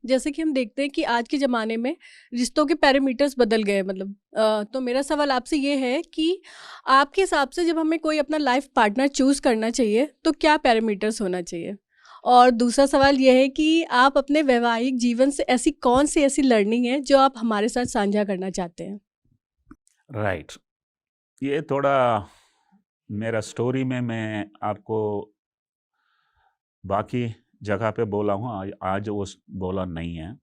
जैसे कि हम देखते हैं कि आज के ज़माने में रिश्तों के पैरामीटर्स बदल गए मतलब तो मेरा सवाल आपसे ये है कि आपके हिसाब से जब हमें कोई अपना लाइफ पार्टनर चूज़ करना चाहिए तो क्या पैरामीटर्स होना चाहिए? और दूसरा सवाल ये है कि आप अपने वैवाहिक जीवन से ऐसी कौन सी ऐसी लर्निंग है जो आप हमारे साथ साझा करना चाहते हैं? राइट। ये थोड़ा मेरा स्टोरी में मैं आपको बाकी जगह पे बोला हूँ, आज वो बोला नहीं है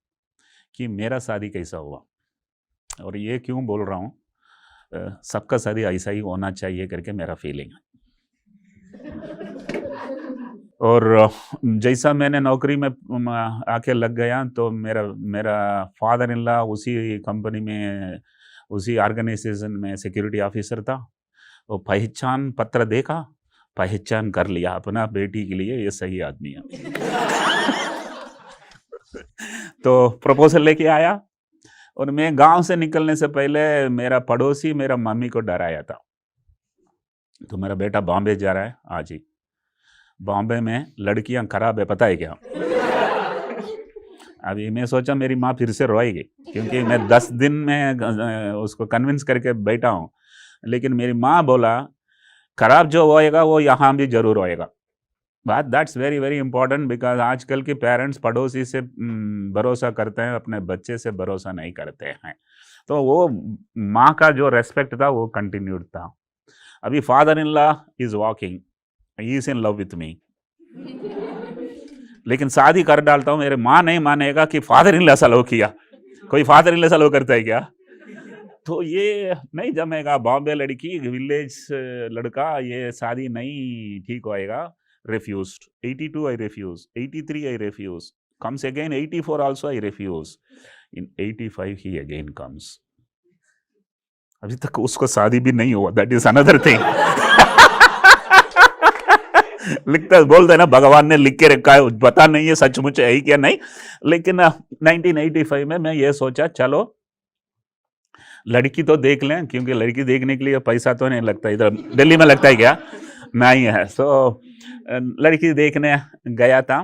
कि मेरा शादी कैसा हुआ। और ये क्यों बोल रहा हूँ, सबका शादी ऐसा ही होना चाहिए करके मेरा फीलिंग है। और जैसा मैंने नौकरी में आके लग गया तो मेरा मेरा फादर इन लॉ उसी कंपनी में, उसी ऑर्गेनाइजेशन में सिक्योरिटी ऑफिसर था। वो पहचान पत्र देखा, पहचान कर लिया अपना बेटी के लिए ये सही आदमी है। तो प्रपोजल लेके आया और मैं गांव से निकलने से पहले मेरा पड़ोसी मेरा मम्मी को डराया था। तो मेरा बेटा बॉम्बे जा रहा है आज ही, बॉम्बे में लड़कियां खराब है पता है क्या। अभी मैं सोचा मेरी माँ फिर से रोएगी क्योंकि मैं 10 दिन में उसको कन्विंस करके बैठा हूँ, लेकिन मेरी माँ बोला खराब जो होएगा वो यहाँ भी जरूर होएगा। बात that's very very important because आजकल के पेरेंट्स पड़ोसी से भरोसा करते हैं, अपने बच्चे से भरोसा नहीं करते हैं। तो वो माँ का जो रेस्पेक्ट था वो कंटिन्यूड था। अभी father in law is walking, he is in love with me, लेकिन शादी कर डालता हूँ, मेरे माँ नहीं मानेगा कि फादर इन लॉ से लव किया। कोई फादर इन लॉ से लव करता है क्या? तो ये नहीं जमेगा। बॉम्बे लड़की, विलेज लड़का, ये शादी नहीं ठीक होएगा। Refused. 82 I refuse, 83 I refuse, comes again 84 also I refuse, in 85 he again comes. अभी तक उसको शादी भी नहीं हुआ, that is another thing. लिखता बोलते ना भगवान ने लिख के रखा है, पता नहीं है सचमुच है ही क्या नहीं। लेकिन 1985 में मैं ये सोचा चलो लड़की तो देख लें, क्योंकि लड़की देखने के लिए पैसा तो नहीं लगता, इधर दिल्ली में लगता है क्या? नहीं है। सो लड़की देखने गया था।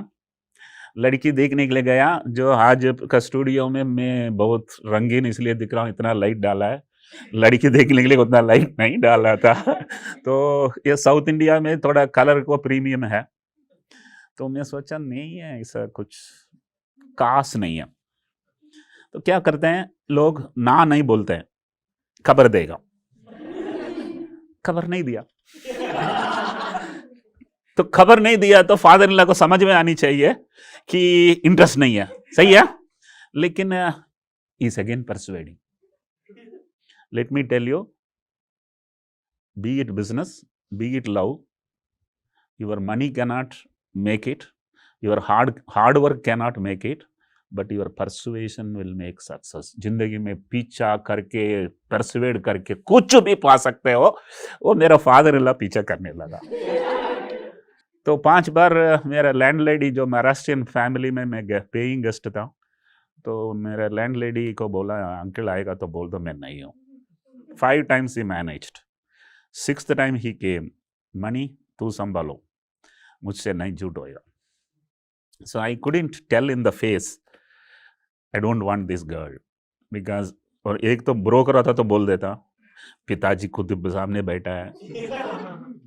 लड़की देखने के लिए गया, जो आज का स्टूडियो में मैं बहुत रंगीन इसलिए दिख रहा हूँ, इतना लाइट डाला है, लड़की देखने के लिए उतना लाइट नहीं डाला था। तो ये साउथ इंडिया में थोड़ा कलर को प्रीमियम है, तो मैं सोचा नहीं है ऐसा कुछ खास नहीं है। तो क्या करते हैं लोग, ना नहीं बोलते हैं, खबर देगा, खबर नहीं दिया। तो खबर नहीं दिया तो फादर इन लॉ को समझ में आनी चाहिए कि इंटरेस्ट नहीं है, सही है। लेकिन is again persuading. Let me tell you, be it business, be it love, your money cannot make it, your hard work cannot make it, but your persuasion will make success. जिंदगी में पीछा करके, persuade करके कुछ भी पा सकते हो। वो मेरा फादर इन लॉ पीछा करने लगा। तो 5 बार मेरा लैंडलेडी, जो महाराष्ट्रियन फैमिली में मैं पेइंग गेस्ट था, तो मेरे लैंडलेडी को बोला अंकल आएगा तो बोल दो मैं नहीं हूँ। 5 टाइम्स ही मैनेज्ड, 6th टाइम ही केम, मनी तू संभालो, मुझसे नहीं झूठ होएगा। So I couldn't tell in the face I don't want this girl because, और एक तो ब्रोकर होता तो बोल देता, पिताजी खुद सामने बैठा है।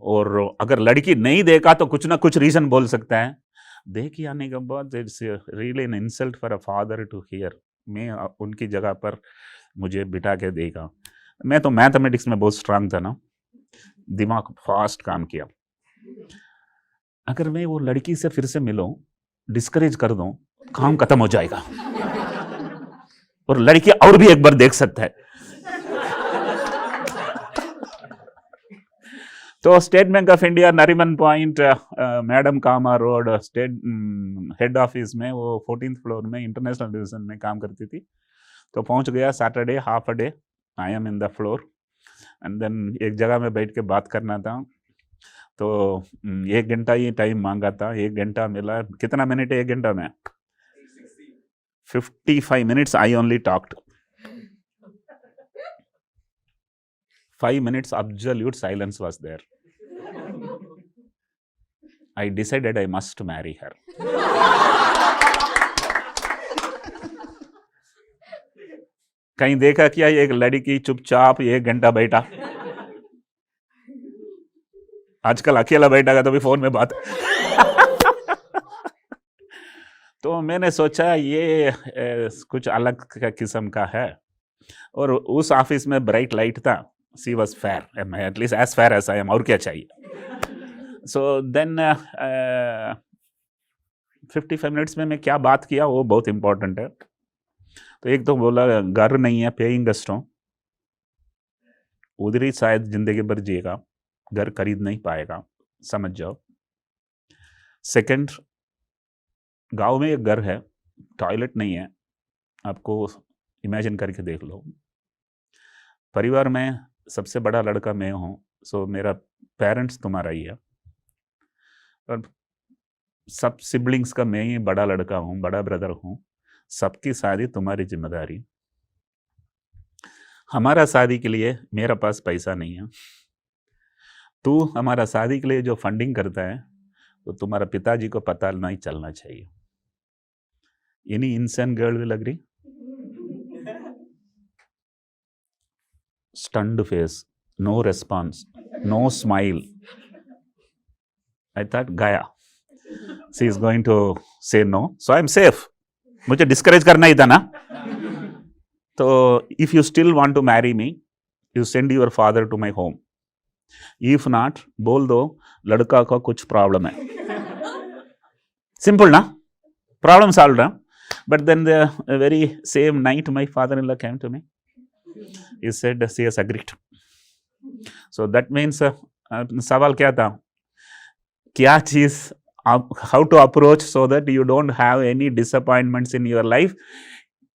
और अगर लड़की नहीं देखा तो कुछ ना कुछ रीजन बोल सकता है। देख आने के बाद it's really an insult for a father to hear. मैं उनकी जगह पर मुझे बिठा के देखा। मैं तो मैथमेटिक्स में बहुत स्ट्रांग था ना, दिमाग फास्ट काम किया। अगर मैं वो लड़की से फिर से मिलूं, डिस्करेज कर दूं, काम खत्म हो जाएगा और लड़की और भी एक बार देख सकता है। तो State Bank of India Nariman Point, madam Cama Road, state head office में, वो 14th फ्लोर में इंटरनेशनल डिवीजन में काम करती थी। तो पहुंच गया Saturday, half a day I am in the floor, and then एक जगह में बैठ के बात करना था। तो 1 घंटा ही टाइम मांगा था, 1 घंटा मिला। कितना मिनट है 1 घंटा में? 55 minutes I only talked. 5 minutes absolute silence was there. I decided I must marry her. कहीं देखा क्या एक लड़की चुपचाप 1 घंटा बैठा? आजकल अकेला बैठा तो भी फोन में बात। तो मैंने सोचा ये कुछ अलग किस्म का है, और उस ऑफिस में ब्राइट लाइट था, she was fair, at least as fair as I am, और क्या चाहिए। सो देन 55 मिनट्स में मैं क्या बात किया वो बहुत इंपॉर्टेंट है। तो एक तो बोला घर नहीं है, पेइंग गेस्ट हूँ, उधर ही शायद जिंदगी भर जिएगा, घर खरीद नहीं पाएगा, समझ जाओ। सेकंड, गांव में एक घर है, टॉयलेट नहीं है, आपको इमेजिन करके देख लो। परिवार में सबसे बड़ा लड़का मैं हूँ, सो मेरा पेरेंट्स तुम्हारा ही है, और सब सिबलिंग्स का मैं ही बड़ा लड़का हूँ, बड़ा ब्रदर हूँ, सबकी शादी तुम्हारी जिम्मेदारी। हमारा शादी के लिए मेरा पास पैसा नहीं है, तू हमारा शादी के लिए जो फंडिंग करता है तो तुम्हारा पिताजी को पता नहीं चलना चाहिए। Any insane girl will agree? Stunned face, no response, no smile. I thought, Gaya, she is going to say no, so I'm safe. मुझे डिस्करेज करना ही था ना। तो if you still want to marry me, you send your father to my home. If not, बोल दो लड़का का कुछ प्रॉब्लम है। सिंपल ना, प्रॉब्लम सॉल्व ना। But then the very same night my father-in-law came to me. He said she has agreed. So that means सवाल क्या था, क्या चीज, how to approach so that you don't have any disappointments in your life.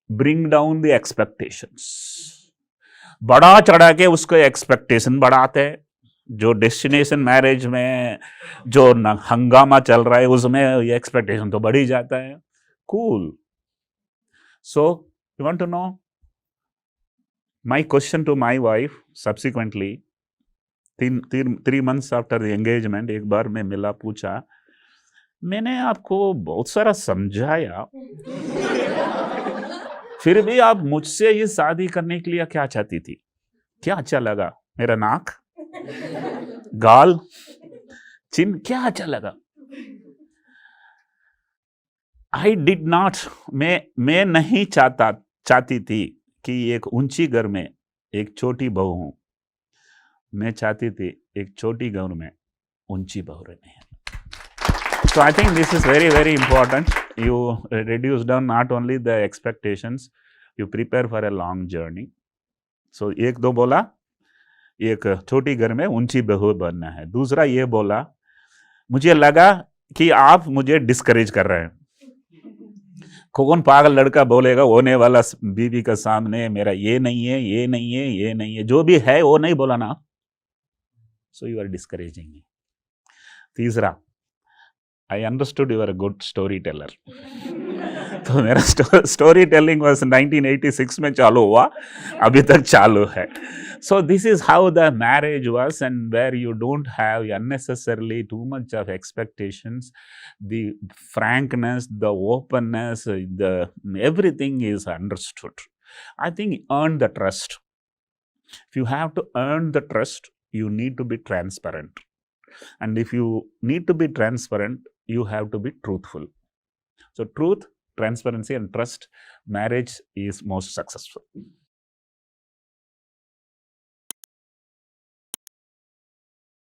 Bring down the expectations. बढ़ा चढ़ा के उसको expectation बढ़ाते हैं। जो डेस्टिनेशन मैरिज में जो हंगामा चल रहा है उसमें ये एक्सपेक्टेशन तो बढ़ ही जाता है। Cool. So, you want to know? My question to my wife subsequently, 3 months after the engagement, एक बार मैं मिला, पूछा, मैंने आपको बहुत सारा समझाया, फिर भी आप मुझसे ये शादी करने के लिए क्या चाहती थी? क्या अच्छा लगा? मेरा नाक, गाल, चिन, क्या अच्छा लगा? I did not, मैं नहीं चाहती थी कि एक ऊंची घर में एक छोटी बहू हूं, मैं चाहती थी एक छोटी घर में ऊंची बहू रहने। So I think this is very, very important. You reduce down not only the expectations, you prepare for a long journey. So एक दो बोला, एक छोटी घर में ऊंची बहू बनना है। दूसरा ये बोला, मुझे लगा कि आप मुझे डिस्करेज कर रहे हैं। कौन पागल लड़का बोलेगा होने वाला बीवी का सामने मेरा ये नहीं है, ये नहीं है, ये नहीं है, जो भी है वो नहीं बोला ना। So you are discouraging me. तीसरा, I understood you are a good story teller. तो मेरा स्टोरी टेलिंग वाज 1986 में चालू हुआ, अभी तक चालू है। So this is how the marriage was, and where you don't have unnecessarily too much of expectations, the frankness, the openness, the everything is understood. I think earn the trust. If you have to earn the trust, you need to be transparent. And if you need to be transparent, you have to be truthful. So truth, transparency and trust, marriage is most successful.